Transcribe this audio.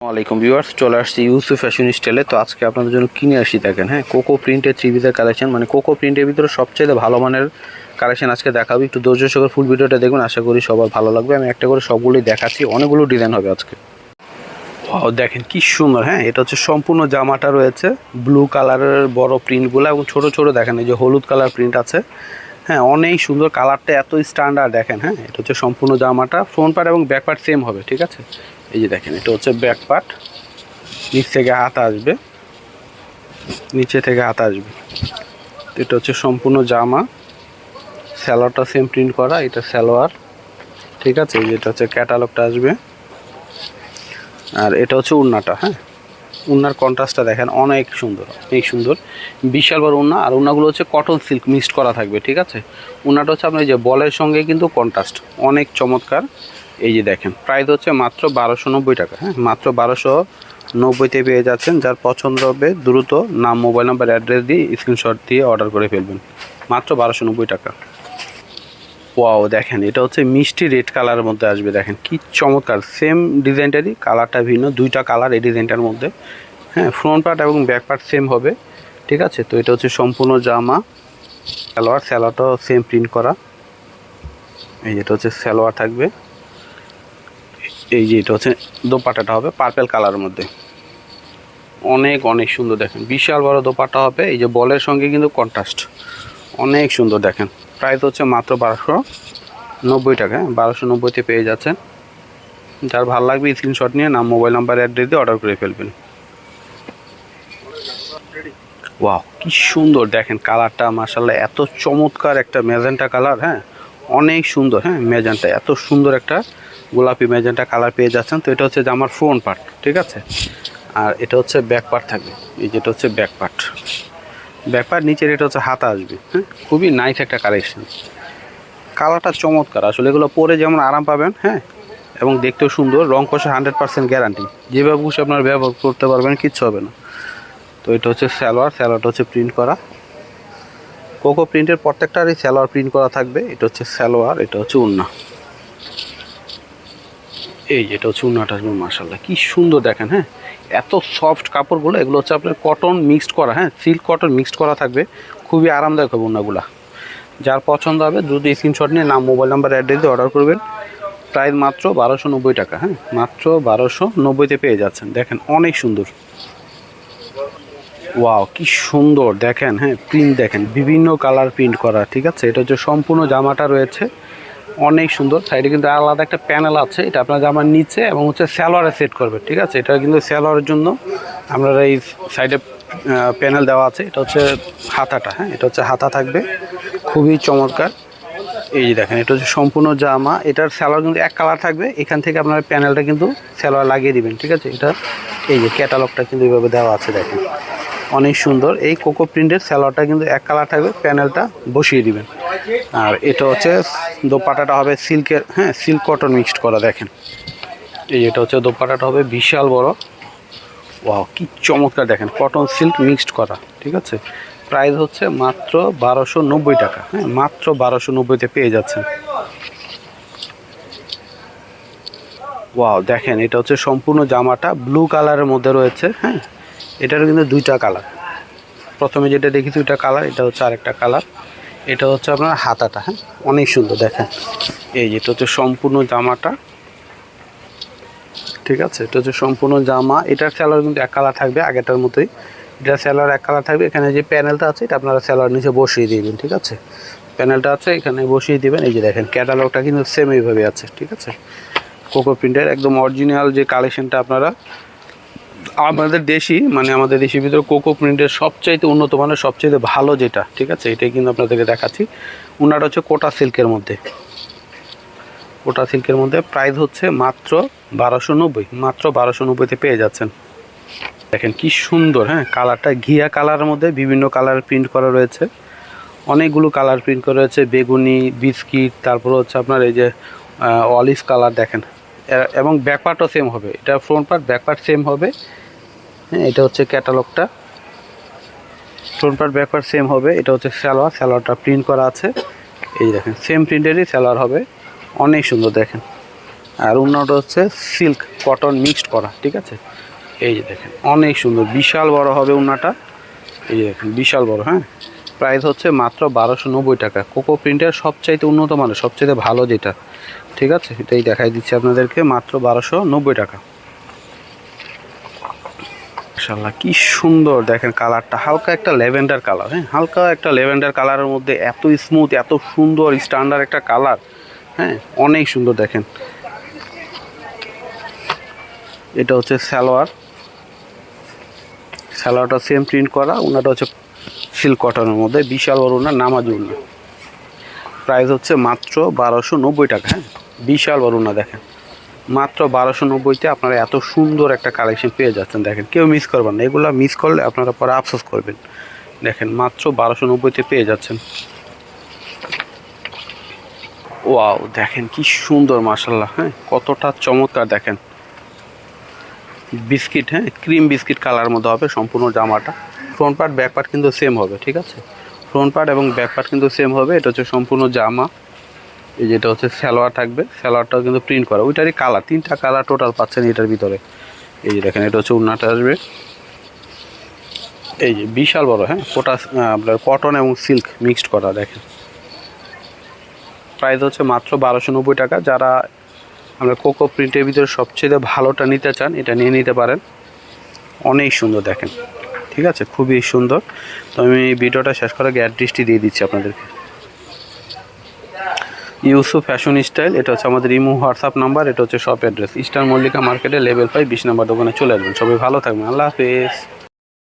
আসসালামাইকুম ভিউয়ার্স, চলে আসছি ইউসুফ ফ্যাশন স্টাইলে। তো আজকে আপনাদের জন্য কিনে আসি দেখেন, হ্যাঁ, কোকো প্রিন্টের থ্রি পিসের কালেকশন, মানে কোকো প্রিন্টের ভিতরে সবচেয়ে ভালো মানের কালেকশন আজকে দেখাবো। একটু ধৈর্য সহকারে ফুল ভিডিওটা দেখুন, আশা করি সবার ভালো লাগবে। আমি একটা করে সবগুলোই দেখাচ্ছি, অনেকগুলো ডিজাইন হবে আজকে। ও দেখেন কি সুন্দর, হ্যাঁ, এটা হচ্ছে সম্পূর্ণ জামাটা রয়েছে ব্লু কালারের বড় প্রিন্টগুলো এবং ছোট ছোট দেখেন এই যে হলুদ কালার প্রিন্ট আছে, হ্যাঁ, অনেক সুন্দর কালারটা, এত স্ট্যান্ডার্ড দেখেন। হ্যাঁ, এটা হচ্ছে সম্পূর্ণ জামাটা, ফ্রন্ট পার্ট এবং ব্যাক পার্ট সেম হবে, ঠিক আছে। এই যে দেখেন, এটা হচ্ছে ব্যাক পার্ট, নিচ থেকে হাত আসবে, নিচে থেকে হাত আসবে। এটা হচ্ছে সম্পূর্ণ জামা, সালোয়ারটা সেম প্রিন্ট করা, এটা সালোয়ার, ঠিক আছে। এটা হচ্ছে ক্যাটালগটা আসবে, আর এটা হচ্ছে উন্নাটা। হ্যাঁ, উন্নার কন্ট্রাস্টটা দেখেন অনেক সুন্দর, অনেক সুন্দর, বিশাল বড় উন্না। আর উন্নাগুলো হচ্ছে কটন সিল্ক মিক্সড করা থাকবে, ঠিক আছে। উন্নাটা হচ্ছে আপনার যে বলের সঙ্গে কিন্তু কন্ট্রাস্ট, অনেক চমৎকার। এই যে দেখেন, প্রাইস হচ্ছে মাত্র 1290 টাকা। হ্যাঁ, মাত্র 1290-তে পেয়ে যাচ্ছেন। যার পছন্দ হবে দ্রুত নাম, মোবাইল নাম্বার, অ্যাড্রেস দিয়ে স্ক্রিনশট দিয়ে অর্ডার করে ফেলবেন, মাত্র 1290 টাকা। ওয়াও দেখেন, এটা হচ্ছে মিষ্টি রেড কালারের মধ্যে আসবে, দেখেন কি চমৎকার। সেম ডিজাইনটারই কালারটা ভিন্ন, দুইটা কালার এই ডিজাইনটার মধ্যে। হ্যাঁ, ফ্রন্ট পার্ট এবং ব্যাক পার্ট সেম হবে, ঠিক আছে। তো এটা হচ্ছে সম্পূর্ণ জামা, সালোয়ারটাও সেম প্রিন্ট করা। এই যেটা হচ্ছে সালোয়ার থাকবে, এই যে এটা হচ্ছে দোপাট্টাটা হবে পার্পেল কালারের মধ্যে, অনেক অনেক সুন্দর দেখেন, বিশাল বড় দোপাট্টা হবে। এই যে বলের সঙ্গে কিন্তু কন্ট্রাস্ট, অনেক সুন্দর দেখেন। প্রাইস হচ্ছে মাত্র 1290 টাকা। 1290-তে পেয়ে যাচ্ছেন। যার ভালো লাগবে স্ক্রিনশট নিয়ে নাম, মোবাইল নাম্বার, অ্যাড্রেস দিয়ে অর্ডার করে ফেলবেন। ওয়াও কি সুন্দর দেখেন কালারটা, মাশাআল্লাহ, এত চমৎকার একটা ম্যাজেন্টা কালার। হ্যাঁ, অনেক সুন্দর। হ্যাঁ, ম্যাজেন্টা, এত সুন্দর একটা গোলাপি ম্যাজেন্টা কালার পেয়ে যাচ্ছেন। তো এটা হচ্ছে জামার ফ্রন্ট পার্ট, ঠিক আছে। আর এটা হচ্ছে ব্যাক পার্ট থাকবে, এই যেটা হচ্ছে ব্যাক পার্ট। ব্যাক পার্ট নিচের এটা হচ্ছে হাতা আসবে। হ্যাঁ, খুবই নাইস একটা কালেকশন, কালারটা চমৎকার। আসলে এগুলো পরে যেমন আরাম পাবেন, হ্যাঁ, এবং দেখতেও সুন্দর, রং কষা 100% গ্যারান্টি। যেভাবে খুশি আপনার ব্যবহার করতে পারবেন, কিচ্ছু হবে না। তো এটা হচ্ছে সালোয়ারটা হচ্ছে প্রিন্ট করা, কোকো প্রিন্টের প্রত্যেকটারই সালোয়ার প্রিন্ট করা থাকবে। এটা হচ্ছে সালোয়ার, এটা হচ্ছে উন্না, এই যেটা হচ্ছে উন্নাটা আসবে। মাশাআল্লাহ কি সুন্দর দেখেন। হ্যাঁ, এত সফট কাপড়গুলো, এগুলো হচ্ছে আপনার কটন মিক্সড করা, হ্যাঁ, সিল্ক কটন মিক্সড করা থাকবে, খুবই আরামদায়ক হবে উন্নাগুলা। যার পছন্দ হবে দ্রুত স্ক্রিনশট নিয়ে নাম, মোবাইল নাম্বার, অ্যাড্রেস দিয়ে অর্ডার করবেন। প্রাইস মাত্র 1290 টাকা। হ্যাঁ, মাত্র 1290-তে পেয়ে যাচ্ছেন। দেখেন অনেক সুন্দর, ওয়াও কি সুন্দর দেখেন। হ্যাঁ, প্রিন্ট দেখেন, বিভিন্ন কালার প্রিন্ট করা, ঠিক আছে। এটা হচ্ছে সম্পূর্ণ জামাটা রয়েছে, অনেক সুন্দর। সাইডে কিন্তু আলাদা একটা প্যানেল আছে, এটা আপনার জামার নিচে এবং হচ্ছে সালোয়ারে সেট করবে, ঠিক আছে। এটা কিন্তু সালোয়ারের জন্য আপনারা এই সাইডে প্যানেল দেওয়া আছে। এটা হচ্ছে হাতাটা, হ্যাঁ, এটা হচ্ছে হাতা থাকবে, খুবই চমৎকার। এই যে দেখেন, এটা হচ্ছে সম্পূর্ণ জামা, এটার সালোয়ার কিন্তু এক কালার থাকবে। এখান থেকে আপনার প্যানেলটা কিন্তু সালোয়ার লাগিয়ে দিবেন, ঠিক আছে। এটা এই যে ক্যাটালগটা কিন্তু এইভাবে দেওয়া আছে, দেখেন অনেক সুন্দর। এই কোকো প্রিন্টের সালোয়ারটা কিন্তু এক কালার থাকবে, প্যানেলটা বসিয়ে দিবেন। আর এটা হচ্ছে দোপাট্টাটা হবে সিল্কের, হ্যাঁ, সিল্ক কটন মিক্সড করা, দেখেন এই এটা হচ্ছে দোপাট্টাটা হবে বিশাল বড়। ওয়াও কি চমৎকার দেখেন, কটন সিল্ক মিক্সড করা, ঠিক আছে। প্রাইস হচ্ছে মাত্র 1290 টাকা। হ্যাঁ, মাত্র 1290-তে পেয়ে যাচ্ছেন। ওয়াও দেখেন, এটা হচ্ছে সম্পূর্ণ জামাটা ব্লু কালারের মধ্যে রয়েছে। হ্যাঁ, এটারও কিন্তু দুইটা কালার, প্রথমে যেটা দেখেছি ওইটা কালার, এটা হচ্ছে আরেকটা কালার। এটা হচ্ছে আপনার হাতাটা, হ্যাঁ, অনেক সুন্দর দেখেন। এই যেটা হচ্ছে সম্পূর্ণ জামাটা, ঠিক আছে। এটা হচ্ছে সম্পূর্ণ জামা, এটার সালোয়ার কিন্তু এক কালার থাকবে আগেটার মতোই। এটা সালোয়ার এক কালার থাকবে। এখানে যে প্যানেলটা আছে এটা আপনারা সালোয়ার নিচে বসিয়ে দিবেন, ঠিক আছে। প্যানেলটা আছে এখানে বসিয়ে দিবেন। এই যে দেখেন ক্যাটালগটা কিন্তু সেম এইভাবে আছে, ঠিক আছে। কোকো প্রিন্টের একদম অরিজিনাল যে কালেকশনটা আপনারা আমাদের দেশি, মানে আমাদের দেশের ভিতরে কোকো প্রিন্টের সবচাইতে উন্নত মানের, সবচাইতে ভালো যেটা, ঠিক আছে, এটাই কিন্তু আপনাদেরকে দেখাচ্ছি। উনাটা হচ্ছে কোটা সিল্কের মধ্যে, কোটা সিল্কের মধ্যে। প্রাইস হচ্ছে মাত্র 1290, মাত্র 1290-তে পেয়ে যাচ্ছেন। দেখেন কি সুন্দর। হ্যাঁ, কালারটা ঘিয়া কালারের মধ্যে বিভিন্ন কালার প্রিন্ট করা রয়েছে, অনেকগুলো কালার প্রিন্ট করা রয়েছে, বেগুনি, বিস্কিট, তারপর হচ্ছে আপনার এই যে অলিভ কালার দেখেন। এবং ব্যাকপার্টও সেম হবে, এটা front part back part same হবে। হ্যাঁ, এটা হচ্ছে ক্যাটালগটা, front part back part same হবে। এটা হচ্ছে সালোয়ারটা প্রিন্ট করা আছে, এই দেখেন সেম প্রিন্টেরই সালোয়ার হবে, অনেক সুন্দর দেখেন। আর অন্যটা হচ্ছে সিল্ক কটন মিক্সড করা, ঠিক আছে। এই যে দেখেন অনেক সুন্দর, বিশাল বড় হবে ওড়নাটা। এই যে দেখেন বিশাল বড়, হ্যাঁ। প্রাইস হচ্ছে মাত্র 1290 টাকা। কোকো প্রিন্টের সবচাইতে উন্নত মানের, সবচাইতে ভালো যেটা, ঠিক আছে, এটাই দেখাই দিচ্ছি আপনাদেরকে, মাত্র 1290 টাকা। মাশাআল্লাহ কি সুন্দর দেখেন কালারটা, হালকা একটা ল্যাভেন্ডার কালার, হ্যাঁ, হালকা একটা ল্যাভেন্ডার কালারের মধ্যে এত স্মুথ, এত সুন্দর স্ট্যান্ডার্ড একটা কালার, হ্যাঁ, অনেক সুন্দর দেখেন। এটা হচ্ছে সালোয়ারটা সেম প্রিন্ট করা, ওনাটা হচ্ছে সিল্ক কটনের মধ্যে, বিশাল বড় ওনার নামাজি ওনা। প্রাইস হচ্ছে মাত্র 1290 টাকা, হ্যাঁ, বিশাল বড় ওনা দেখেন, মাত্র 1290-তে আপনারা এত সুন্দর একটা কালেকশন পেয়ে যাচ্ছেন। দেখেন কেউ মিস করবেন না, এগুলো মিস করলে আপনারা পরে আফসোস করবেন। দেখেন মাত্র 1290-তে পেয়ে যাচ্ছেন। ওয়াও দেখেন কি সুন্দর মাশাআল্লাহ, হ্যাঁ, কতটা চমৎকার দেখেন। বিস্কিট, হ্যাঁ, ক্রিম বিস্কিট কালার মধ্যে হবে সম্পূর্ণ জামাটা। ফ্রন্ট পার্ট ব্যাক পার্ট কিন্তু সেম হবে, ঠিক আছে, ফ্রন্ট পার্ট এবং ব্যাক পার্ট কিন্তু সেম হবে। এটা হচ্ছে সম্পূর্ণ জামা। এই যেটা হচ্ছে সালোয়ার থাকবে, সালোয়ারটাও কিন্তু প্রিন্ট করা, ওইটারই কালার, 3টা কালার টোটাল পাচ্ছেন এটার ভিতরে। এই যে দেখেন এটা হচ্ছে ওড়নাটা আসবে, এই যে বিশাল বড়, হ্যাঁ, আপনার কটন এবং সিল্ক মিক্সড করা দেখেন। প্রাইস হচ্ছে মাত্র 1290 টাকা। যারা আমরা কোকো প্রিন্টের ভিতরে সবচেয়ে ভালোটা নিতে চান, এটা নিয়ে নিতে পারেন, অনেক সুন্দর দেখেন, ঠিক আছে, খুবই সুন্দর। তো আমি ভিডিওটা শেষ করে অ্যাড্রেসটি দিয়ে দিচ্ছি আপনাদেরকে। ইউসুফ ফ্যাশন স্টাইল, এটা হচ্ছে আমাদের ইমো হোয়াটসঅ্যাপ নাম্বার, এটা হচ্ছে শপ অ্যাড্রেস ইস্টার্ন মল্লিকা মার্কেটে লেভেল 5 20 নম্বর দোকানে চলে আসবেন। সবাই ভালো থাকবেন, আল্লাহ হাফেজ।